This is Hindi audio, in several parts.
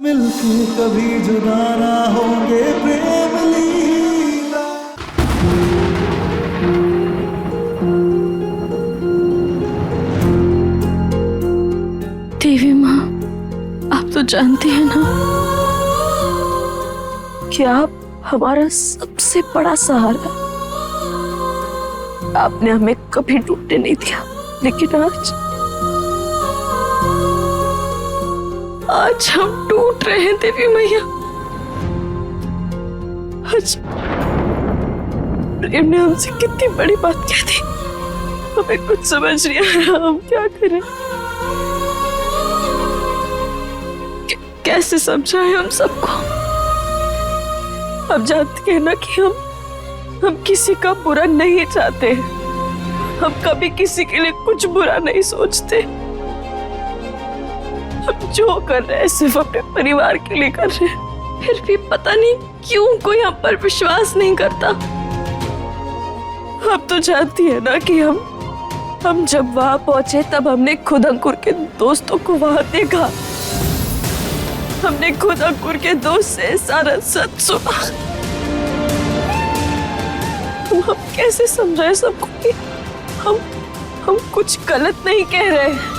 मिलके कभी जुदा ना होंगे प्रेम लीला। देवी माँ, आप तो जानती हैं ना कि आप हमारा सबसे बड़ा सहारा। आपने हमें कभी टूटने नहीं दिया, लेकिन आज हम टूट रहे हैं देवी मैया। आज प्रेम ने हमसे कितनी बड़ी बात कह दी, हमें कुछ समझ नहीं आ रहा, हम क्या करें, कैसे समझाएं हम सबको। अब जानती है ना कि हम किसी का बुरा नहीं चाहते, हम कभी किसी के लिए कुछ बुरा नहीं सोचते। हम जो कर रहे हैं सिर्फ अपने परिवार के लिए कर रहे हैं, फिर भी पता नहीं क्यों कोई हम पर विश्वास नहीं करता। अब तो जानती है ना कि हम जब वहां पहुंचे तब हमने खुद अंकुर के दोस्तों को वहां देखा, हमने खुद अंकुर के दोस्त से सारा सच सुना। हम कैसे समझाएं सबको कि हम कुछ गलत नहीं कह रहे।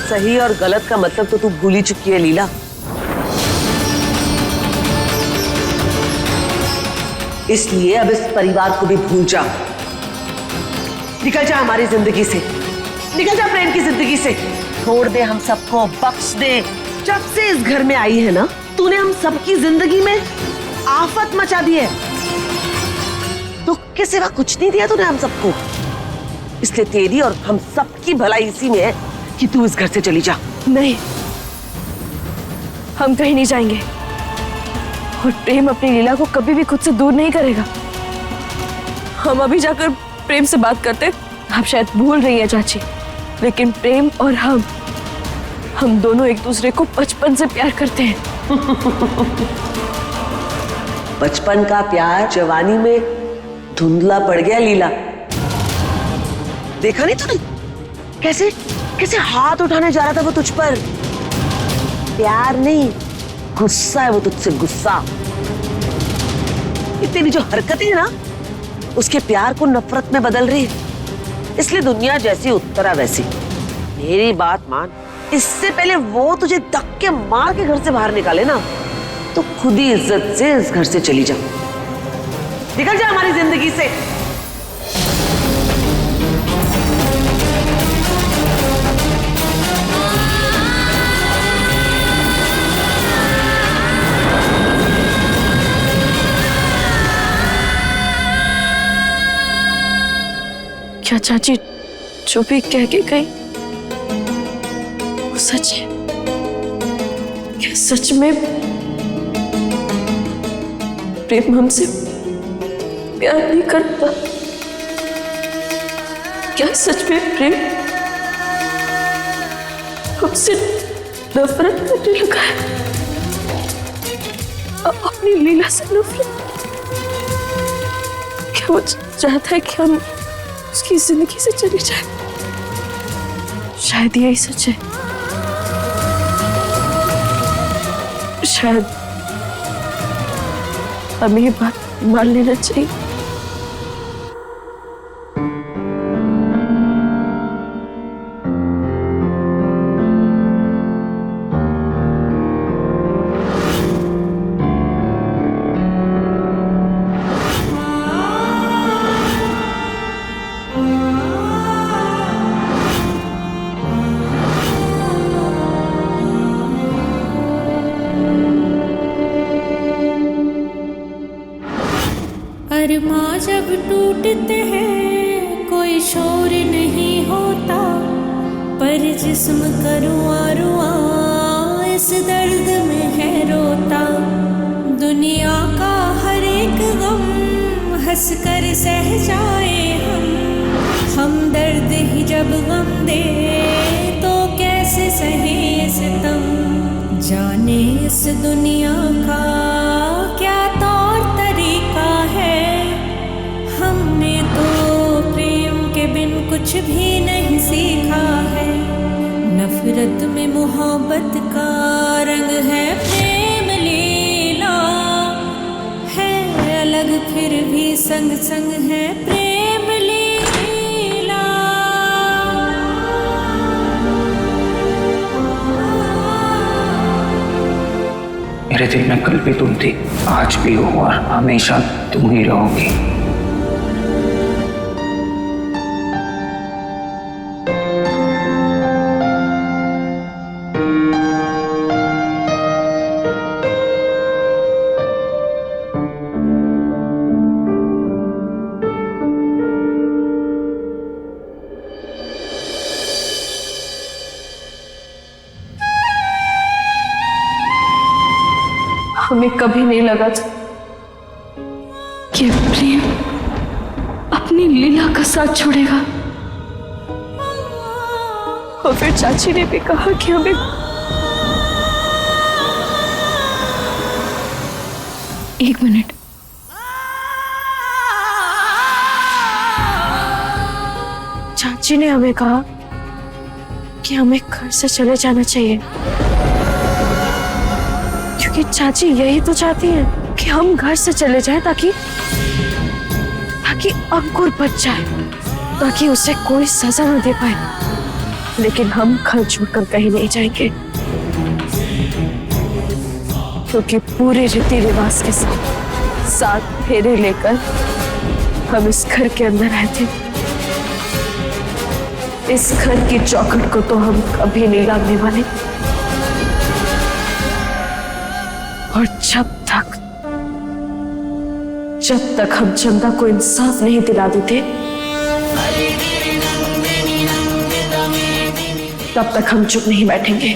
सही और गलत का मतलब तो तू भूल ही चुकी है लीला। इसलिए अब इस परिवार को भी भूल जा, निकल जा हमारी जिंदगी से, निकल जा प्रेम की जिंदगी से, छोड़ दे हम सबको, बख्श दे। जब से इस घर में आई है ना, तूने हम सबकी जिंदगी में आफत मचा दी है। दुख के सिवा कुछ नहीं दिया तूने हम सबको, इसलिए तेरी और हम सबकी भलाई इसी में है कि तू इस घर से चली जा। नहीं, हम कहीं नहीं जाएंगे और प्रेम अपनी लीला को कभी भी खुद से दूर नहीं करेगा। हम अभी जाकर प्रेम से बात करते। आप शायद भूल रही हैं चाची, लेकिन प्रेम और हम दोनों एक दूसरे को बचपन से प्यार करते हैं। बचपन का प्यार जवानी में धुंधला पड़ गया लीला। देखा नहीं तूने कैसे कैसे हाथ उठाने जा रहा था वो तुझ पर। प्यार नहीं, गुस्सा है वो तुझसे, गुस्सा। ये तेरी जो हरकतें है ना, उसके प्यार को नफरत में बदल रही है। इसलिए दुनिया जैसी उत्तरा वैसी। मेरी बात मान, इससे पहले वो तुझे धक्के मार के घर से बाहर निकाले ना, तो खुद ही इज्जत से इस घर से चली जा, निकल जा हमारी जिंदगी से। क्या चाची जो भी कह के गई वो सच है? क्या सच में प्रेम हमसे प्यार नहीं करता? क्या सच में प्रेम हमसे नफरत करने लगा है? अपनी लीला से नफरत? क्या वो चाहता है कि हम उसकी जिंदगी से चली जाए? शायद यही सच है। शायद हमें ये बात मान लेना चाहिए। अरमा जब टूटते हैं कोई शोर नहीं होता, पर जिस्म का रुआ इस दर्द में है रोता। दुनिया का हर एक गम हंस कर सह जाए हम दर्द ही जब गम दे तो कैसे सहे सितम। जाने इस दुनिया का क्या तौर तरीका है, हमने तो प्रेम के बिन कुछ भी नहीं सीखा है। नफरत में मोहब्बत का रंग संग संग है प्रेम लीला। मेरे दिल में कल भी तुम थी, आज भी हो और हमेशा तुम ही रहोगी। हमें कभी नहीं लगा था कि प्रेम अपनी लीला का साथ छोड़ेगा। और फिर चाची ने भी कहा कि हमें एक मिनट, चाची ने हमें कहा कि हमें घर से चले जाना चाहिए, क्योंकि चाची यही तो चाहती है कि हम घर से चले जाएं ताकि अंकुर बच जाए, ताकि उसे कोई सजा न दे पाए। लेकिन हम घर छोड़कर कहीं नहीं जाएंगे, क्योंकि पूरे रीति रिवाज के साथ 7 फेरे लेकर हम इस घर के अंदर आए थे। इस घर की चौखट को तो हम कभी नहीं लांघने वाले। और जब तक हम चंदा को इंसाफ नहीं दिला देते, तब तक हम चुप नहीं बैठेंगे।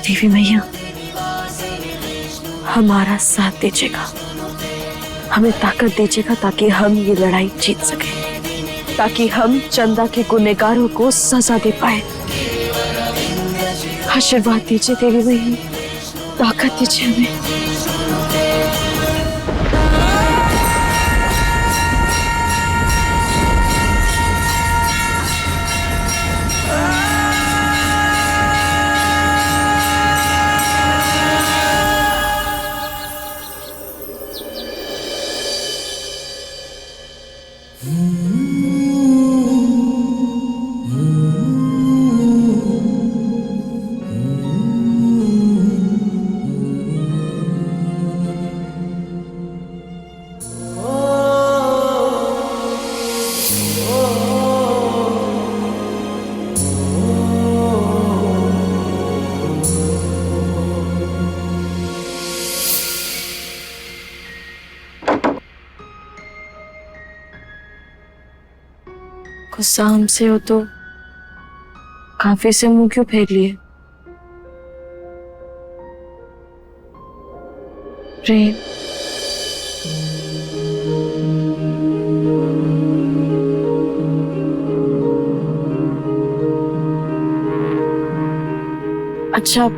देवी मैया, हमारा साथ दीजिएगा, हमें ताकत दीजिएगा ताकि हम ये लड़ाई जीत सकें, ताकि हम चंदा के गुनहगारों को सजा दे पाए। आशीर्वाद दीजिए देवी मैया, ताकत दीजिए हमें। गुस्सा हमसे हो तो काफी से मुंह क्यों फेर लिए? प्रेम, अच्छा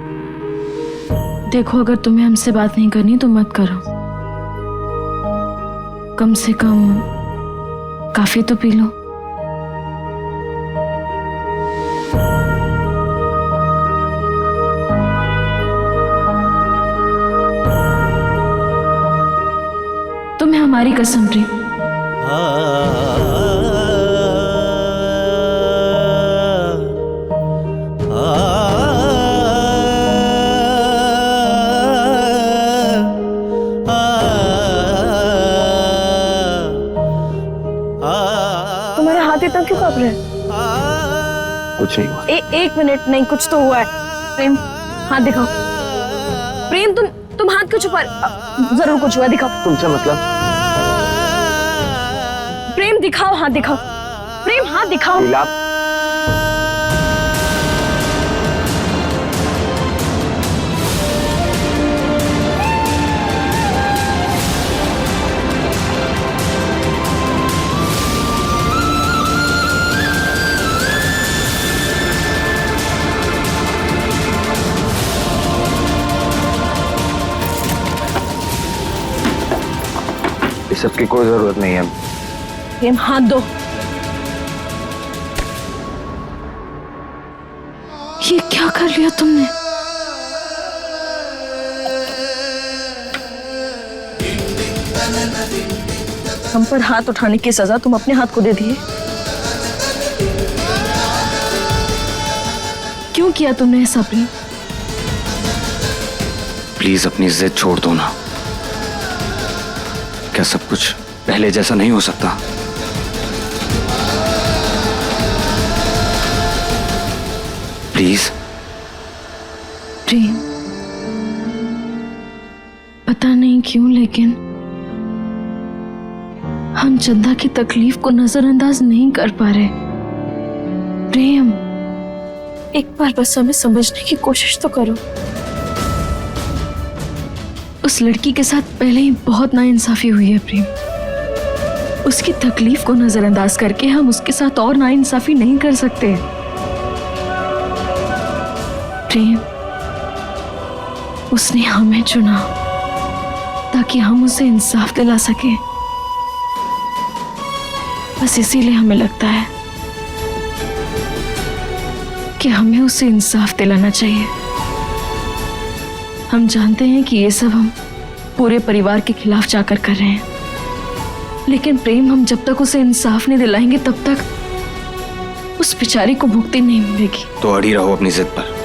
देखो, अगर तुम्हें हमसे बात नहीं करनी तो मत करो, कम से कम काफी तो पी लो। तुम्हें हमारी कसम प्रेम। तुम्हारे हाथ इतना क्यों कांप रहे हैं? कुछ नहीं हुआ। एक मिनट, नहीं कुछ तो हुआ है। प्रेम, हाथ दिखाओ। प्रेम, तुम हाथ क्यों छुपा? जरूर कुछ हुआ, दिखाओ। तुमसे मतलब? प्रेम दिखाओ, हाथ दिखाओ। प्रेम, हाथ दिखाओ। इस सब की कोई जरूरत नहीं है। प्रेम, हाथ दो। ये क्या कर लिया तुमने? हम पर हाथ उठाने की सजा तुम अपने हाथ को दे दिए। क्यों किया तुमने ऐसा प्रेम? प्लीज अपनी जिद छोड़ दो ना। क्या सब कुछ पहले जैसा नहीं हो सकता? प्लीज। प्रेम, पता नहीं क्यों लेकिन हम चंदा की तकलीफ को नजरअंदाज नहीं कर पा रहे। प्रेम, एक बार बस हमें समझने की कोशिश तो करो। उस लड़की के साथ पहले ही बहुत नाइंसाफी हुई है प्रेम। उसकी तकलीफ को नजरअंदाज करके हम उसके साथ और नाइंसाफी नहीं कर सकते। प्रेम, उसने हमें चुना ताकि हम उसे इंसाफ दिला सके। बस इसीलिए हमें लगता है कि हमें उसे इंसाफ दिलाना चाहिए। हम जानते हैं कि ये सब हम पूरे परिवार के खिलाफ जाकर कर रहे हैं, लेकिन प्रेम, हम जब तक उसे इंसाफ नहीं दिलाएंगे तब तक उस बेचारी को मुक्ति नहीं मिलेगी। तो अड़ी रहो अपनी जिद पर,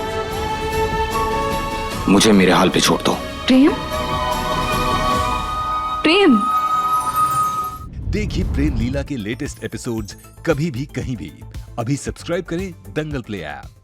मुझे मेरे हाल पे छोड़ दो। प्रेम, प्रेम। देखिए प्रेम लीला के लेटेस्ट एपिसोड्स कभी भी कहीं भी। अभी सब्सक्राइब करें दंगल प्ले ऐप।